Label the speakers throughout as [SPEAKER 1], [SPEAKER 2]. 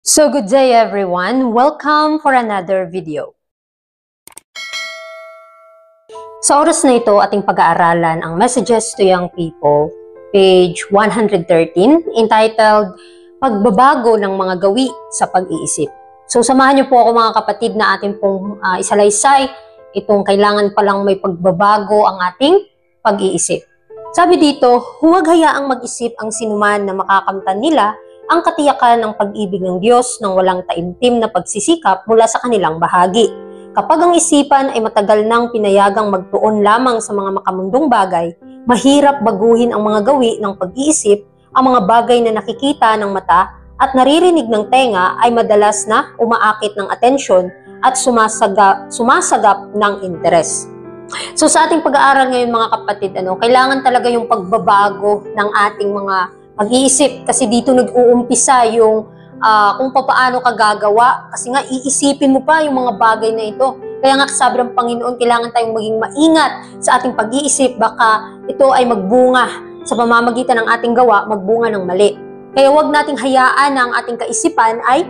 [SPEAKER 1] So good day everyone, welcome for another video. Sa oras na ito, ating pag-aaralan ang Messages to Young People, page 113, entitled Pagbabago ng mga gawi sa pag-iisip. So samahan niyo po ako mga kapatid na ating pong isalaysay itong kailangan palang may pagbabago ang ating pag-iisip. Sabi dito, huwag hayaang mag-isip ang sinuman na makakamtan nila ang katiyakan ng pag-ibig ng Diyos nang walang taimtim na pagsisikap mula sa kanilang bahagi. Kapag ang isipan ay matagal nang pinayagang magtuon lamang sa mga makamundong bagay, mahirap baguhin ang mga gawi ng pag-iisip. Ang mga bagay na nakikita ng mata at naririnig ng tenga ay madalas na umaakit ng atensyon at sumasagap ng interes. So sa ating pag-aaral ngayon mga kapatid, kailangan talaga yung pagbabago ng ating mga pag-iisip, kasi dito nag-uumpisa yung kung paano ka gagawa, kasi nga iisipin mo pa yung mga bagay na ito. Kaya nga sabi ng Panginoon, kailangan tayong maging maingat sa ating pag-iisip, baka ito ay magbunga sa pamamagitan ng ating gawa, magbunga ng mali. Kaya huwag nating hayaan na ang ating kaisipan ay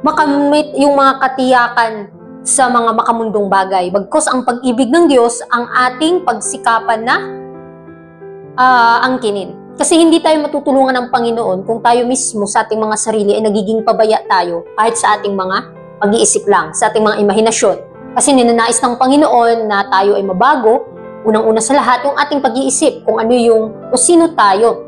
[SPEAKER 1] makamit yung mga katiyakan sa mga makamundong bagay. Bagkus ang pag-ibig ng Diyos ang ating pagsikapan na angkinin. Kasi hindi tayo matutulungan ng Panginoon kung tayo mismo sa ating mga sarili ay nagiging pabaya tayo kahit sa ating mga pag-iisip lang, sa ating mga imahinasyon. Kasi ninanais ng Panginoon na tayo ay mabago, unang-una sa lahat yung ating pag-iisip kung ano yung o sino tayo.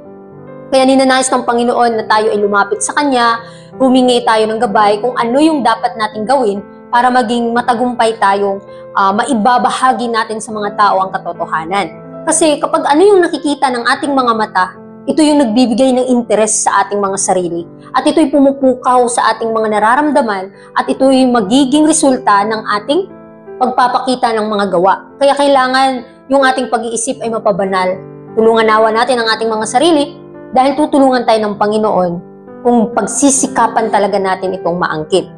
[SPEAKER 1] Kaya ninanais ng Panginoon na tayo ay lumapit sa Kanya, humingi tayo ng gabay kung ano yung dapat nating gawin para maging matagumpay tayong maibabahagi natin sa mga tao ang katotohanan. Kasi kapag ano yung nakikita ng ating mga mata, ito yung nagbibigay ng interes sa ating mga sarili. At ito'y pumupukaw sa ating mga nararamdaman at ito'y magiging resulta ng ating pagpapakita ng mga gawa. Kaya kailangan yung ating pag-iisip ay mapabanal. Tulungan nawa natin ang ating mga sarili dahil tutulungan tayo ng Panginoon kung pagsisikapan talaga natin itong maangkin.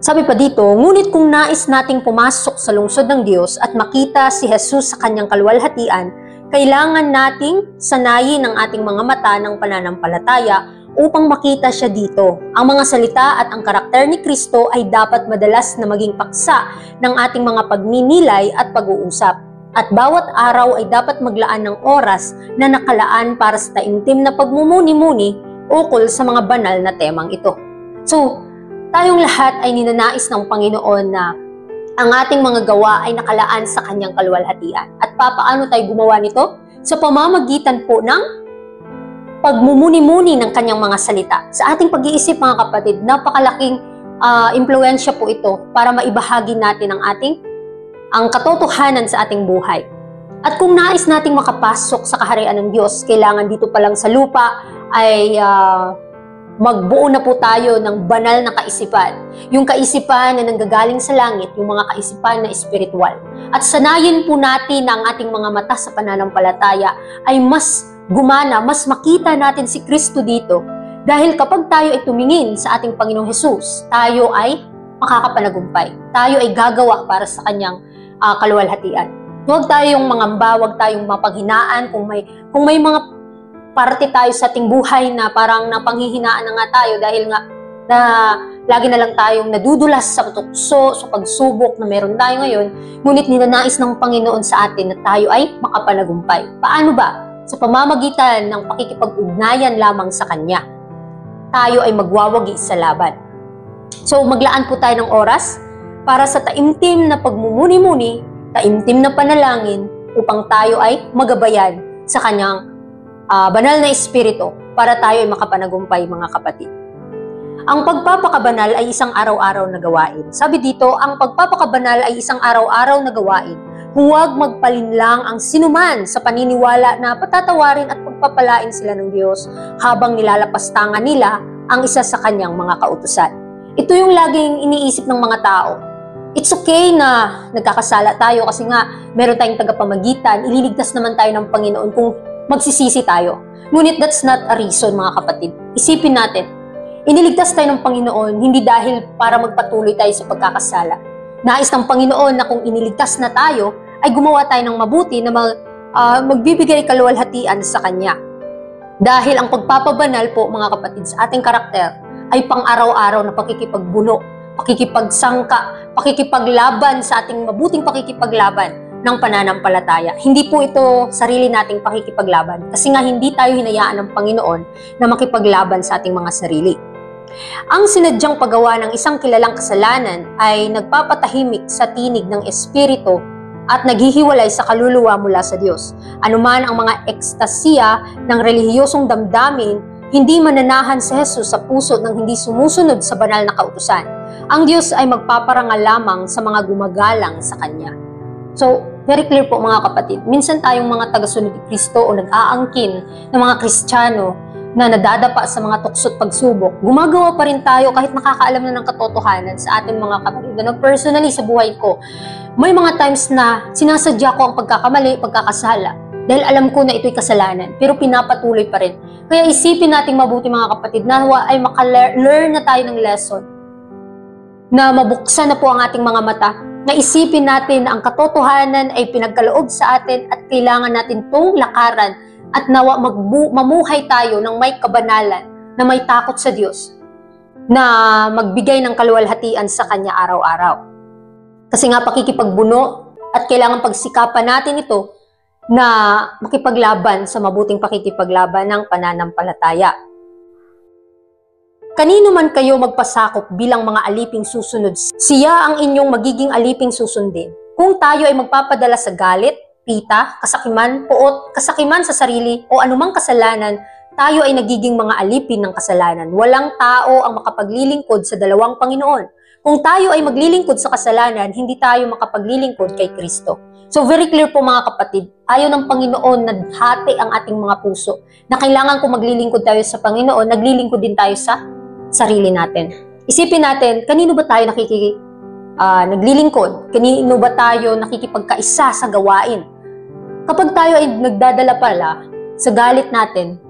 [SPEAKER 1] Sabi pa dito, ngunit kung nais nating pumasok sa lungsod ng Diyos at makita si Jesus sa kanyang kaluwalhatian, kailangan nating sanayin ang ating mga mata ng pananampalataya upang makita siya dito. Ang mga salita at ang karakter ni Kristo ay dapat madalas na maging paksa ng ating mga pagninilay at pag-uusap. At bawat araw ay dapat maglaan ng oras na nakalaan para sa taimtim na pagmumuni-muni ukol sa mga banal na temang ito. So, tayong lahat ay ninanais ng Panginoon na ang ating mga gawa ay nakalaan sa kanyang kaluwalhatian. At paano tayo gumawa nito? Sa pamamagitan po ng pagmumuni-muni ng kanyang mga salita. Sa ating pag-iisip mga kapatid, napakalaking impluwensya po ito para maibahagi natin ang katotohanan sa ating buhay. At kung nais nating makapasok sa kaharian ng Diyos, kailangan dito pa lang sa lupa ay magbuo na po tayo ng banal na kaisipan. Yung kaisipan na nanggagaling sa langit, yung mga kaisipan na espiritual. At sanayin po natin na ang ating mga mata sa pananampalataya ay mas gumana, mas makita natin si Kristo dito. Dahil kapag tayo ay tumingin sa ating Panginoong Hesus, tayo ay makakapanagumpay. Tayo ay gagawa para sa kanyang kaluwalhatian. Huwag tayong mangamba, huwag tayong mapaghinaan kung may mga parte tayo sa ating buhay na parang napanghihinaan na nga tayo dahil nga na lagi na lang tayong nadudulas sa tukso, sa pagsubok na meron tayo ngayon, ngunit ninanais ng Panginoon sa atin na tayo ay makapanagumpay. Paano ba? Sa pamamagitan ng pakikipag-ugnayan lamang sa Kanya, tayo ay magwawagi sa laban. So maglaan po tayo ng oras para sa taimtim na pagmumuni-muni, taimtim na panalangin upang tayo ay magabayan sa Kanyang banal na espiritu para tayo ay makapanagumpay mga kapatid. Ang pagpapakabanal ay isang araw-araw na gawain. Sabi dito, ang pagpapakabanal ay isang araw-araw na gawain. Huwag magpalinlang ang sinuman sa paniniwala na patatawarin at pagpapalain sila ng Diyos habang nilalapastangan nila ang isa sa kanyang mga kautusan. Ito yung laging iniisip ng mga tao. It's okay na nagkakasala tayo kasi nga meron tayong tagapamagitan, ililigtas naman tayo ng Panginoon kung magsisisi tayo. Ngunit that's not a reason mga kapatid. Isipin natin, iniligtas tayo ng Panginoon hindi dahil para magpatuloy tayo sa pagkakasala. Nais ng Panginoon na kung iniligtas na tayo, ay gumawa tayo ng mabuti na magbibigay kaluwalhatian sa Kanya. Dahil ang pagpapabanal po mga kapatid sa ating karakter ay pang-araw-araw na pakikipagbuno, pakikipagsangka, pakikipaglaban sa ating mabuting pakikipaglaban ng pananampalataya. Hindi po ito sarili nating pakikipaglaban kasi nga hindi tayo hinayaan ng Panginoon na makipaglaban sa ating mga sarili. Ang sinadyang paggawa ng isang kilalang kasalanan ay nagpapatahimik sa tinig ng Espiritu at naghihiwalay sa kaluluwa mula sa Diyos. Anuman ang mga ekstasiya ng relihiyosong damdamin, hindi mananahan si Jesus sa puso ng hindi sumusunod sa banal na kautusan. Ang Diyos ay magpaparangal lamang sa mga gumagalang sa Kanya. So, very clear po mga kapatid, minsan tayong mga tagasunod ni Kristo o nag-aangkin ng mga Kristiyano na nadadapa sa mga tukso't pagsubok, gumagawa pa rin tayo kahit nakakaalam na ng katotohanan sa ating mga kapatid. Personally, sa buhay ko, may mga times na sinasadya ko ang pagkakamali, pagkakasala, dahil alam ko na ito'y kasalanan, pero pinapatuloy pa rin. Kaya isipin nating mabuti mga kapatid, na ay maka-learn na tayo ng lesson, na mabuksan na po ang ating mga mata, na isipin natin na ang katotohanan ay pinagkaloob sa atin at kailangan natin itong lakaran at nawa mamuhay tayo ng may kabanalan, na may takot sa Diyos, na magbigay ng kaluwalhatian sa Kanya araw-araw. Kasi nga pakikipagbuno at kailangan pagsikapan natin ito na makipaglaban sa mabuting pakikipaglaban ng pananampalataya. Kanino man kayo magpasakop bilang mga aliping susunod, siya ang inyong magiging aliping susundin. Kung tayo ay magpapadala sa galit, pita, kasakiman, puot, kasakiman sa sarili o anumang kasalanan, tayo ay nagiging mga alipin ng kasalanan. Walang tao ang makapaglilingkod sa dalawang Panginoon. Kung tayo ay maglilingkod sa kasalanan, hindi tayo makapaglilingkod kay Kristo. So very clear po mga kapatid, ayaw ng Panginoon na hati ang ating mga puso. Na kailangan kung maglilingkod tayo sa Panginoon, naglilingkod din tayo sa sarili natin. Isipin natin, kanino ba tayo naglilingkod? Kanino ba tayo nakikipagkaisa sa gawain? Kapag tayo ay nagdadala pala sa galit natin,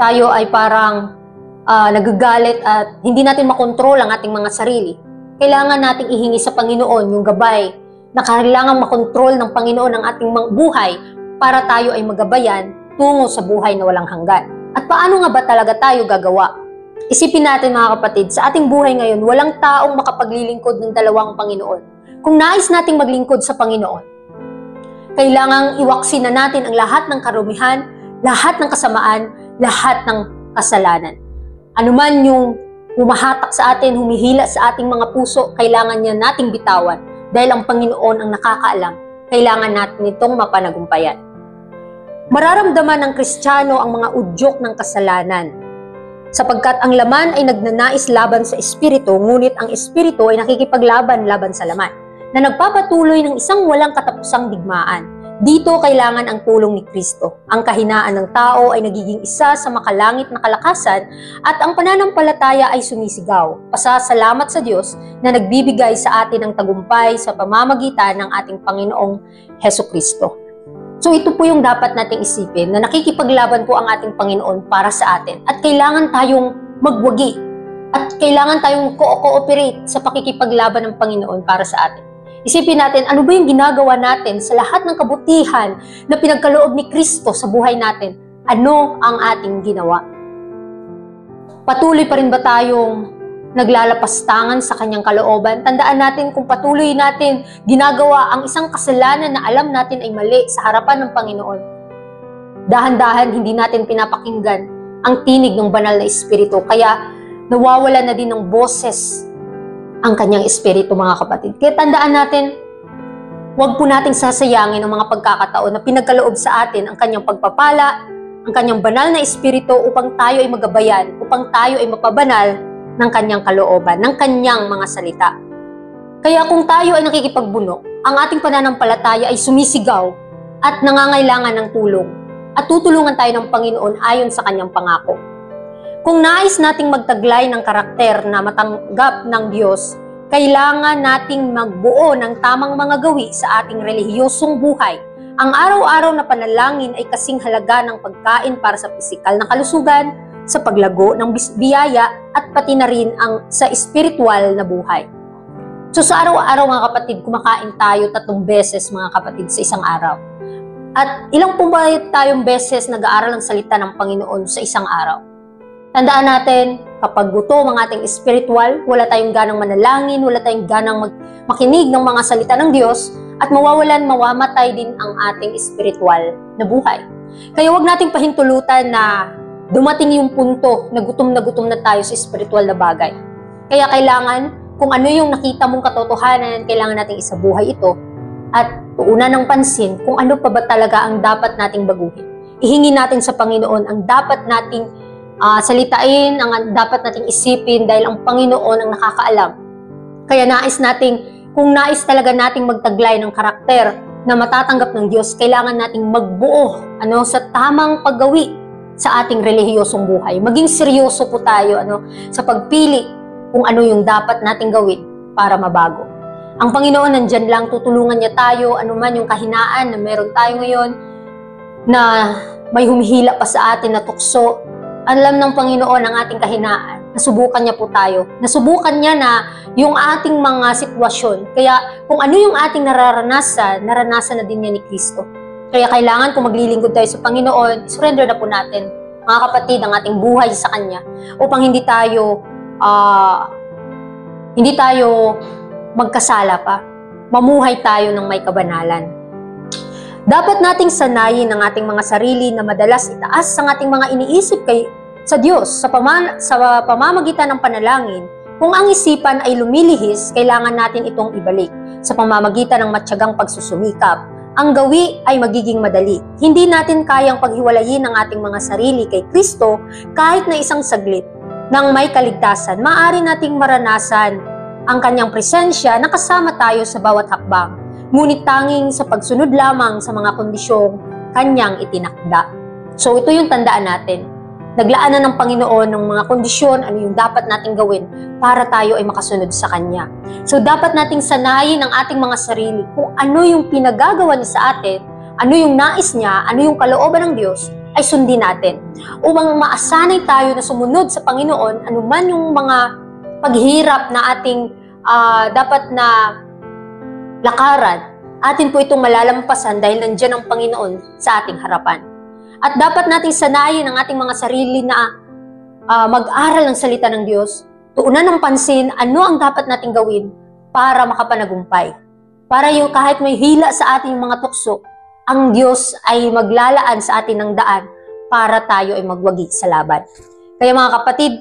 [SPEAKER 1] tayo ay parang nagagalit at hindi natin makontrol ang ating mga sarili. Kailangan nating ihingi sa Panginoon yung gabay na kailangan makontrol ng Panginoon ang ating mga buhay para tayo ay magabayan tungo sa buhay na walang hanggan. At paano nga ba talaga tayo gagawa? Isipin natin mga kapatid, sa ating buhay ngayon, walang taong makapaglilingkod ng dalawang Panginoon. Kung nais nating maglingkod sa Panginoon, kailangang iwaksin na natin ang lahat ng karumihan, lahat ng kasamaan, lahat ng kasalanan. Ano man yung humahatak sa atin, humihila sa ating mga puso, kailangan niya nating bitawan dahil ang Panginoon ang nakakaalam. Kailangan natin itong mapanagumpayan. Mararamdaman ng Kristiyano ang mga udyok ng kasalanan sapagkat ang laman ay nagnanais laban sa Espiritu, ngunit ang Espiritu ay nakikipaglaban laban sa laman, na nagpapatuloy ng isang walang katapusang digmaan. Dito kailangan ang tulong ni Kristo. Ang kahinaan ng tao ay nagiging isa sa makalangit na kalakasan at ang pananampalataya ay sumisigaw. Pasasalamat sa Diyos na nagbibigay sa atin ng tagumpay sa pamamagitan ng ating Panginoong Hesukristo. So ito po yung dapat nating isipin, na nakikipaglaban po ang ating Panginoon para sa atin at kailangan tayong magwagi at kailangan tayong cooperate sa pakikipaglaban ng Panginoon para sa atin. Isipin natin, ano ba yung ginagawa natin sa lahat ng kabutihan na pinagkaloob ni Kristo sa buhay natin? Ano ang ating ginawa? Patuloy pa rin ba tayong naglalapastangan sa kanyang kalooban? Tandaan natin kung patuloy natin ginagawa ang isang kasalanan na alam natin ay mali sa harapan ng Panginoon. Dahan-dahan hindi natin pinapakinggan ang tinig ng banal na Espiritu. Kaya nawawala na din ng boses ang kanyang Espiritu mga kapatid. Kaya tandaan natin, huwag po nating sasayangin ang mga pagkakataon na pinagkaloob sa atin ang kanyang pagpapala, ang kanyang banal na Espiritu upang tayo ay magabayan, upang tayo ay mapabanal ng kanyang kalooban, ng kanyang mga salita. Kaya kung tayo ay nakikipagbuno, ang ating pananampalataya ay sumisigaw at nangangailangan ng tulong at tutulungan tayo ng Panginoon ayon sa kanyang pangako. Kung nais nating magtaglay ng karakter na matanggap ng Diyos, kailangan nating magbuo ng tamang mga gawi sa ating relihiyosong buhay. Ang araw-araw na panalangin ay kasing halaga ng pagkain para sa pisikal na kalusugan, sa paglago ng biyaya at pati na rin sa espiritual na buhay. So sa araw-araw mga kapatid, kumakain tayo 3 beses mga kapatid sa isang araw. At ilang po ba tayong beses nag-aaral ng salita ng Panginoon sa isang araw? Tandaan natin, kapag gutom ang ating spiritual, wala tayong ganang manalangin, wala tayong ganang makinig ng mga salita ng Diyos, at mawamatay din ang ating spiritual na buhay. Kaya huwag nating pahintulutan na dumating yung punto na gutom na tayo sa spiritual na bagay. Kaya kailangan, kung ano yung nakita mong katotohanan, kailangan nating isabuhay ito at tuunan ng pansin kung ano pa ba talaga ang dapat nating baguhin. Ihingi natin sa Panginoon ang dapat nating salitain, ang dapat nating isipin dahil ang Panginoon ang nakakaalam. Kaya kung nais talaga nating magtaglay ng karakter na matatanggap ng Diyos, kailangan nating magbuo sa tamang paggawi sa ating relihiyosong buhay. Maging seryoso po tayo sa pagpili kung ano yung dapat nating gawin para mabago. Ang Panginoon nandyan lang, tutulungan niya tayo, anuman yung kahinaan na meron tayo ngayon, na may humihila pa sa atin na tukso. Alam ng Panginoon ang ating kahinaan. Nasubukan niya po tayo. Nasubukan niya na yung ating mga sitwasyon. Kaya kung ano yung ating naranasan na din niya ni Kristo. Kaya kailangan kung maglilingkod tayo sa Panginoon, surrender na po natin, mga kapatid, ang ating buhay sa Kanya upang hindi tayo magkasala pa. Mamuhay tayo ng may kabanalan. Dapat nating sanayin ang ating mga sarili na madalas itaas ang ating mga iniisip sa Diyos sa pamamagitan ng panalangin. Kung ang isipan ay lumilihis, kailangan natin itong ibalik sa pamamagitan ng matyagang pagsusumikap. Ang gawi ay magiging madali. Hindi natin kayang paghiwalayin ang ating mga sarili kay Kristo kahit na isang saglit. Nang may kaligtasan, maaari nating maranasan ang Kanyang presensya na kasama tayo sa bawat hakbang. Ngunit tanging sa pagsunod lamang sa mga kondisyong Kanyang itinakda. So ito yung tandaan natin. Naglaan na ng Panginoon ng mga kondisyon, ano yung dapat nating gawin para tayo ay makasunod sa Kanya. So dapat nating sanayin ang ating mga sarili kung ano yung pinagagawa niya sa atin, ano yung nais niya, ano yung kalooban ng Diyos, ay sundin natin. Upang maasanay tayo na sumunod sa Panginoon, anuman yung mga paghirap na ating dapat na lakaran, atin po itong malalampasan dahil nandiyan ang Panginoon sa ating harapan. At dapat nating sanayin ang ating mga sarili na mag-aral ng salita ng Diyos, tuunan ng pansin ano ang dapat nating gawin para makapanagumpay. Para yung kahit may hila sa ating mga tukso, ang Diyos ay maglalaan sa atin ng daan para tayo ay magwagi sa laban. Kaya mga kapatid,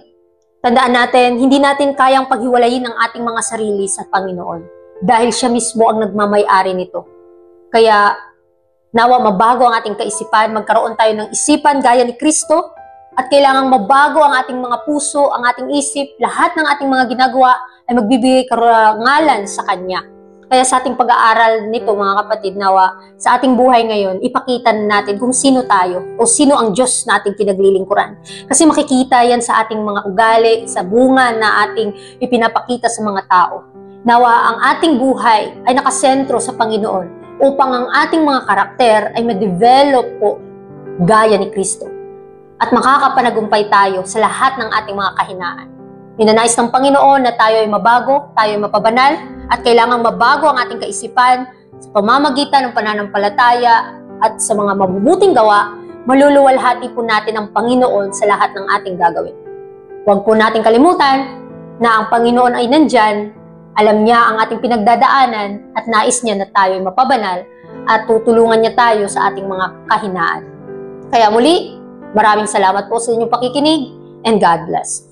[SPEAKER 1] tandaan natin, hindi natin kayang paghiwalayin ang ating mga sarili sa Panginoon dahil siya mismo ang nagmamay-ari nito. Kaya nawa mabago ang ating kaisipan, magkaroon tayo ng isipan gaya ni Kristo, at kailangang mabago ang ating mga puso, ang ating isip, lahat ng ating mga ginagawa ay magbibigay karangalan sa Kanya. Kaya sa ating pag-aaral nito mga kapatid, nawa sa ating buhay ngayon, ipakita natin kung sino tayo o sino ang Diyos na ating pinaglilingkuran. Kasi makikita yan sa ating mga ugali, sa bunga na ating ipinapakita sa mga tao. Nawa ang ating buhay ay nakasentro sa Panginoon upang ang ating mga karakter ay ma-develop po gaya ni Kristo. At makakapanagumpay tayo sa lahat ng ating mga kahinaan. Ninanais ng Panginoon na tayo ay mabago, tayo ay mapabanal, at kailangang mabago ang ating kaisipan sa pamamagitan ng pananampalataya at sa mga mabubuting gawa, maluluwalhati po natin ang Panginoon sa lahat ng ating gagawin. Huwag po nating kalimutan na ang Panginoon ay nandyan, alam niya ang ating pinagdadaanan at nais niya na tayo ay mapabanal at tutulungan niya tayo sa ating mga kahinaan. Kaya muli, maraming salamat po sa inyong pakikinig and God bless.